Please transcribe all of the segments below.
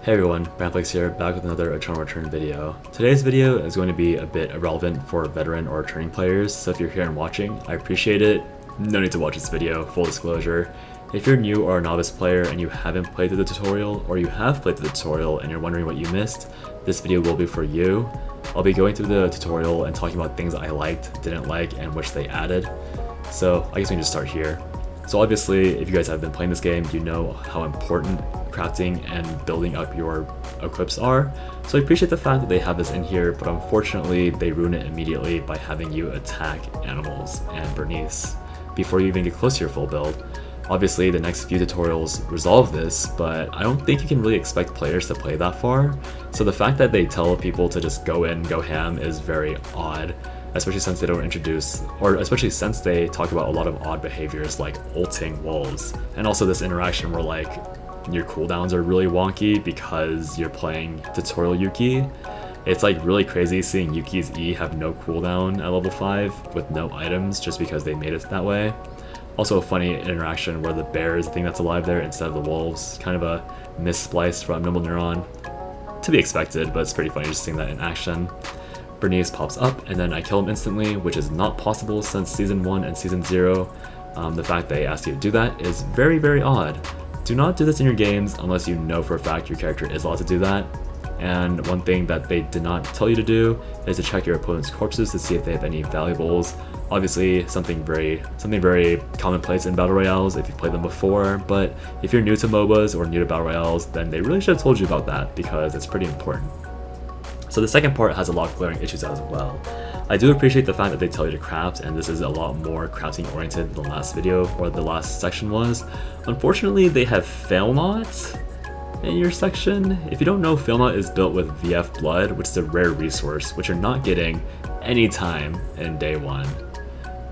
Hey everyone, Brandflex here, back with another Eternal Return video. Today's video is going to be a bit irrelevant for veteran or returning players, so if you're here and watching, I appreciate it. No need to watch this video, full disclosure. If you're new or a novice player and you haven't played through the tutorial, or you have played the tutorial and you're wondering what you missed, this video will be for you. I'll be going through the tutorial and talking about things I liked, didn't like, and wish they added. So I guess we can just start here. So obviously, if you guys have been playing this game, you know how important crafting and building up your equips are. So I appreciate the fact that they have this in here, but unfortunately they ruin it immediately by having you attack animals and Bernice before you even get close to your full build. Obviously the next few tutorials resolve this, but I don't think you can really expect players to play that far. So the fact that they tell people to just go in, go ham is very odd. Especially since they don't introduce, or especially since they talk about a lot of odd behaviors like ulting wolves. And also this interaction where like your cooldowns are really wonky because you're playing tutorial Yuki. It's like really crazy seeing Yuki's E have no cooldown at level 5 with no items just because they made it that way. Also a funny interaction where the bear is the thing that's alive there instead of the wolves. Kind of a missplice from Nimble Neuron. To be expected, but it's pretty funny just seeing that in action. Bernice pops up and then I kill him instantly, which is not possible since Season 1 and Season 0. The fact they ask you to do that is very, very odd. Do not do this in your games unless you know for a fact your character is allowed to do that. And one thing that they did not tell you to do is to check your opponent's corpses to see if they have any valuables. Obviously something very commonplace in Battle Royales if you've played them before, but if you're new to MOBAs or new to Battle Royales, then they really should have told you about that because it's pretty important. So the second part has a lot of glaring issues as well. I do appreciate the fact that they tell you to craft, and this is a lot more crafting oriented than the last video or the last section was. Unfortunately, they have FAILNAUGHT in your section. If you don't know, FAILNAUGHT is built with VF blood, which is a rare resource, which you're not getting anytime in day 1.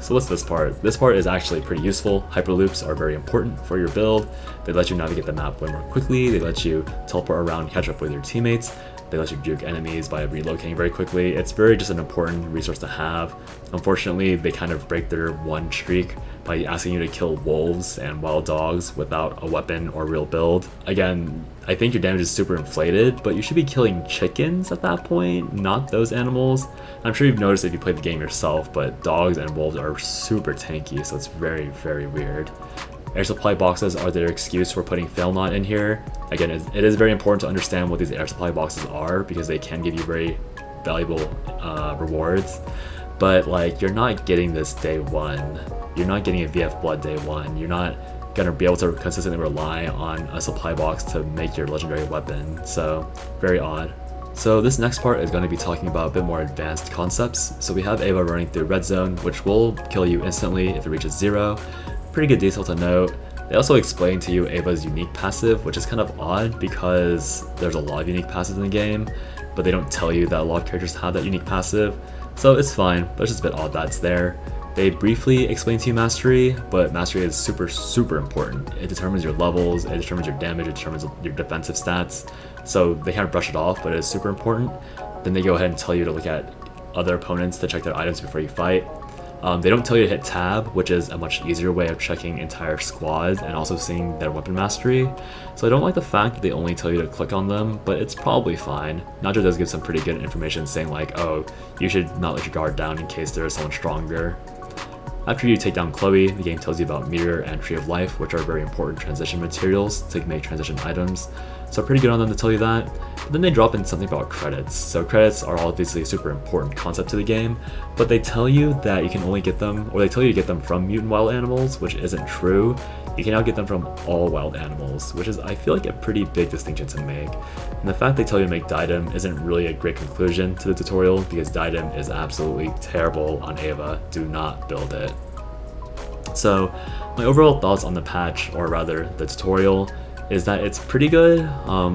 So what's this part? This part is actually pretty useful. Hyperloops are very important for your build. They let you navigate the map way more quickly, they let you teleport around, catch up with your teammates. They let you juke enemies by relocating very quickly. It's very just an important resource to have. Unfortunately, they kind of break their one streak by asking you to kill wolves and wild dogs without a weapon or real build. Again, I think your damage is super inflated, but you should be killing chickens at that point, not those animals. I'm sure you've noticed if you played the game yourself, but dogs and wolves are super tanky, so it's very, very weird. Air supply boxes are their excuse for putting FAILNAUGHT in here. Again, it is very important to understand what these air supply boxes are because they can give you very valuable rewards. But like, you're not getting this day 1. You're not getting a VF blood day 1. You're not gonna be able to consistently rely on a supply box to make your legendary weapon. So very odd. So this next part is going to be talking about a bit more advanced concepts. So we have Ava running through red zone, which will kill you instantly if it reaches 0. Pretty good detail to note. They also explain to you Ava's unique passive, which is kind of odd because there's a lot of unique passives in the game, but they don't tell you that a lot of characters have that unique passive. So it's fine, but it's just a bit odd that it's there. They briefly explain to you mastery, but mastery is super important. It determines your levels, it determines your damage, it determines your defensive stats. So they kind of brush it off, but it is super important. Then they go ahead and tell you to look at other opponents to check their items before you fight. They don't tell you to hit tab, which is a much easier way of checking entire squads and also seeing their weapon mastery. So I don't like the fact that they only tell you to click on them, but it's probably fine. Nacho does give some pretty good information saying like, oh, you should not let your guard down in case there is someone stronger. After you take down Chloe, the game tells you about Mirror and Tree of Life, which are very important transition materials to make transition items. So pretty good on them to tell you that. But then they drop in something about credits. So credits are obviously a super important concept to the game, but they tell you that you can only get them, or they tell you to get them from mutant wild animals, which isn't true. You can now get them from all wild animals, which is, I feel like, a pretty big distinction to make. And the fact they tell you to make Diadem isn't really a great conclusion to the tutorial because Diadem is absolutely terrible on Ava. Do not build it. So my overall thoughts on the patch, or rather the tutorial, is that it's pretty good.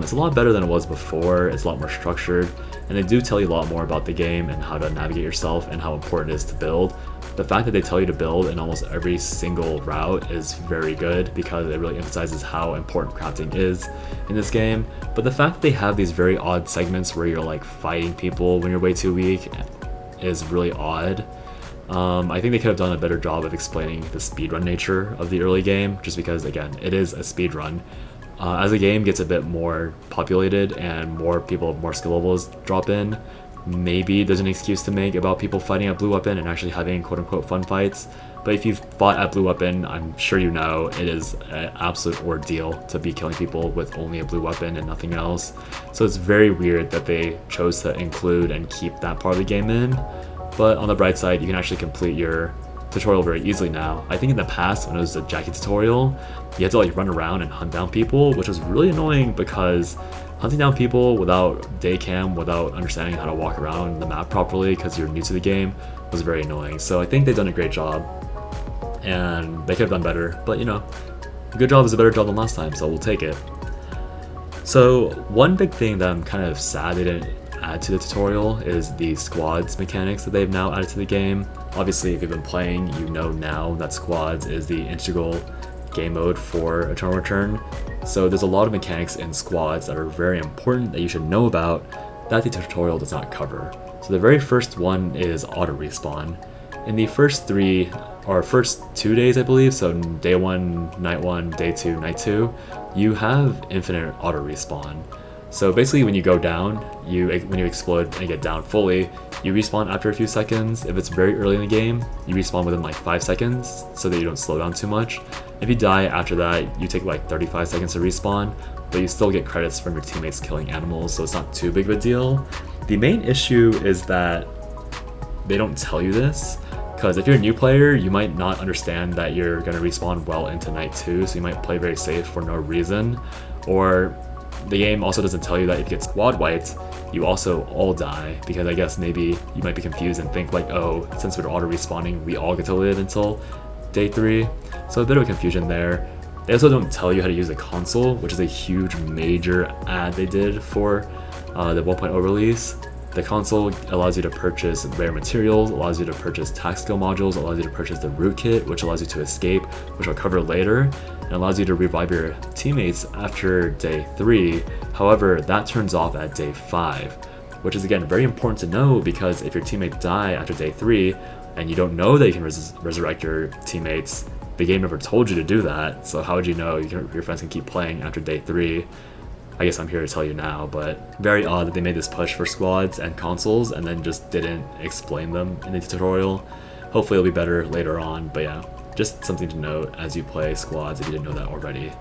It's a lot better than it was before, it's a lot more structured, and they do tell you a lot more about the game and how to navigate yourself and how important it is to build. The fact that they tell you to build in almost every single route is very good because it really emphasizes how important crafting is in this game. But the fact that they have these very odd segments where you're like fighting people when you're way too weak is really odd. I think they could have done a better job of explaining the speedrun nature of the early game, just because, again, it is a speedrun. As the game gets a bit more populated and more people of more skill levels drop in, maybe there's an excuse to make about people fighting at blue weapon and actually having quote-unquote fun fights. But if you've fought at blue weapon, I'm sure you know it is an absolute ordeal to be killing people with only a blue weapon and nothing else. So it's very weird that they chose to include and keep that part of the game in. But on the bright side, you can actually complete your tutorial very easily now. I think in the past, when it was a Jackie tutorial, you had to like run around and hunt down people, which was really annoying because hunting down people without day cam, without understanding how to walk around the map properly because you're new to the game, was very annoying. So I think they've done a great job, and they could have done better, but you know, a good job is a better job than last time, so we'll take it. So one big thing that I'm kind of sad they didn't add to the tutorial is the squads mechanics that they've now added to the game. Obviously, if you've been playing, you know now that squads is the integral game mode for Eternal Return. So there's a lot of mechanics in squads that are very important that you should know about that the tutorial does not cover. So the very first one is auto respawn. In the first 2 days, I believe, so day 1, night 1, day 2, night 2, you have infinite auto respawn. So basically when you go down, when you explode and get down fully, you respawn after a few seconds. If it's very early in the game, you respawn within like 5 seconds so that you don't slow down too much. If you die after that, you take like 35 seconds to respawn, but you still get credits from your teammates killing animals, so it's not too big of a deal. The main issue is that they don't tell you this, because if you're a new player, you might not understand that you're going to respawn well into night 2, so you might play very safe for no reason. Or the game also doesn't tell you that if you get squad wiped, you also all die, because I guess maybe you might be confused and think like, oh, since we're auto respawning, we all get to live until day 3. So a bit of a confusion there. They also don't tell you how to use the console, which is a huge major add they did for the 1.0 release. The console allows you to purchase rare materials, allows you to purchase tactical modules, allows you to purchase the root kit, which allows you to escape, which I'll cover later, and allows you to revive your teammates after day 3. However, that turns off at day 5, which is again very important to know, because if your teammates die after day 3 and you don't know that you can resurrect your teammates, the game never told you to do that, so how would you know your friends can keep playing after day 3? I guess I'm here to tell you now, but very odd that they made this push for squads and consoles and then just didn't explain them in the tutorial. Hopefully it'll be better later on, but yeah, just something to note as you play squads if you didn't know that already.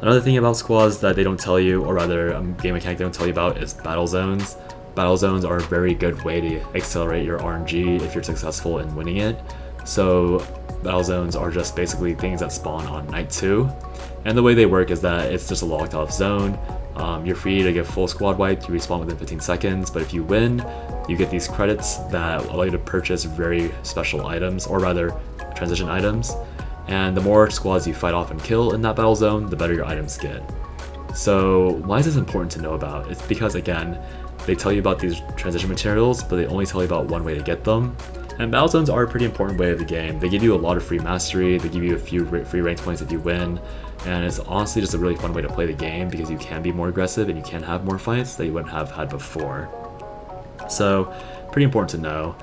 Another thing about squads that they don't tell you, or rather a game mechanic they don't tell you about, is battle zones. Battle zones are a very good way to accelerate your RNG if you're successful in winning it. So battle zones are just basically things that spawn on night 2. And the way they work is that it's just a locked off zone. You're free to get full squad wiped, you respawn within 15 seconds, but if you win, you get these credits that allow you to purchase very special items, or rather transition items. And the more squads you fight off and kill in that battle zone, the better your items get. So why is this important to know about? It's because, again, they tell you about these transition materials, but they only tell you about one way to get them. And battle zones are a pretty important way of the game. They give you a lot of free mastery, they give you a few free rank points if you win, and it's honestly just a really fun way to play the game because you can be more aggressive and you can have more fights that you wouldn't have had before. So, pretty important to know.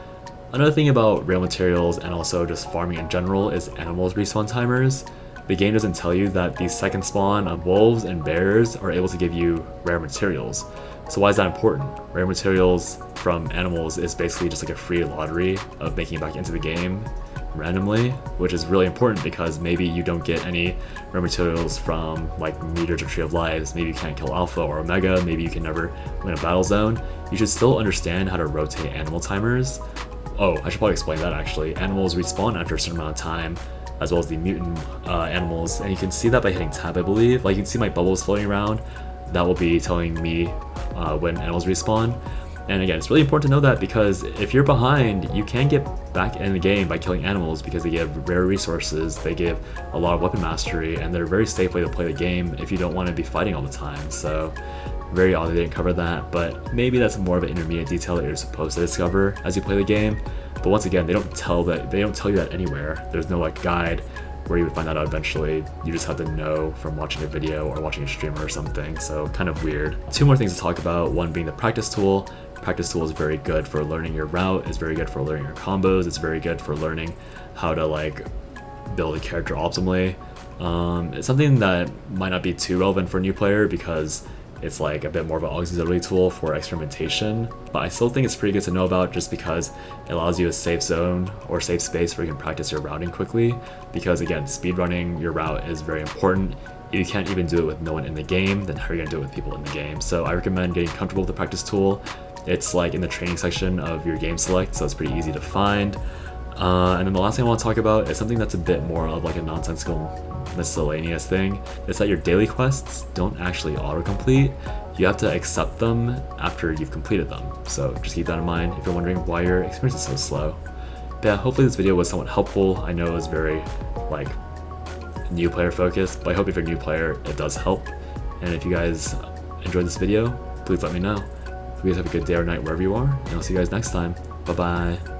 Another thing about rail materials and also just farming in general is animals respawn timers. The game doesn't tell you that the second spawn of wolves and bears are able to give you rare materials. So why is that important? Rare materials from animals is basically just like a free lottery of making it back into the game randomly, which is really important because maybe you don't get any rare materials from like Meteors or Tree of Lives, maybe you can't kill Alpha or Omega, maybe you can never win a battle zone. You should still understand how to rotate animal timers. Oh, I should probably explain that actually. Animals respawn after a certain amount of time, as well as the mutant animals, and you can see that by hitting tab, I believe. Like you can see my bubbles floating around, that will be telling me when animals respawn. And again, it's really important to know that because if you're behind, you can get back in the game by killing animals because they give rare resources, they give a lot of weapon mastery, and they're a very safe way to play the game if you don't want to be fighting all the time. So very odd they didn't cover that, but maybe that's more of an intermediate detail that you're supposed to discover as you play the game. But once again, they don't tell you that anywhere. There's no like guide where you would find that out eventually. You just have to know from watching a video or watching a streamer or something, so kind of weird. Two more things to talk about, one being the practice tool. Practice tool is very good for learning your route, it's very good for learning your combos, it's very good for learning how to like build a character optimally. It's something that might not be too relevant for a new player because it's like a bit more of an auxiliary tool for experimentation, but I still think it's pretty good to know about just because it allows you a safe zone or safe space where you can practice your routing quickly, because again, speedrunning your route is very important. You can't even do it with no one in the game, then how are you going to do it with people in the game? So I recommend getting comfortable with the practice tool. It's like in the training section of your game select, so it's pretty easy to find. And then the last thing I want to talk about is something that's a bit more of like a nonsensical miscellaneous thing. It's that your daily quests don't actually autocomplete. You have to accept them after you've completed them. So just keep that in mind if you're wondering why your experience is so slow. But yeah, hopefully this video was somewhat helpful. I know it was very like new player focused, but I hope if you're a new player it does help. And if you guys enjoyed this video, please let me know. Hope you guys have a good day or night wherever you are, and I'll see you guys next time. Bye bye.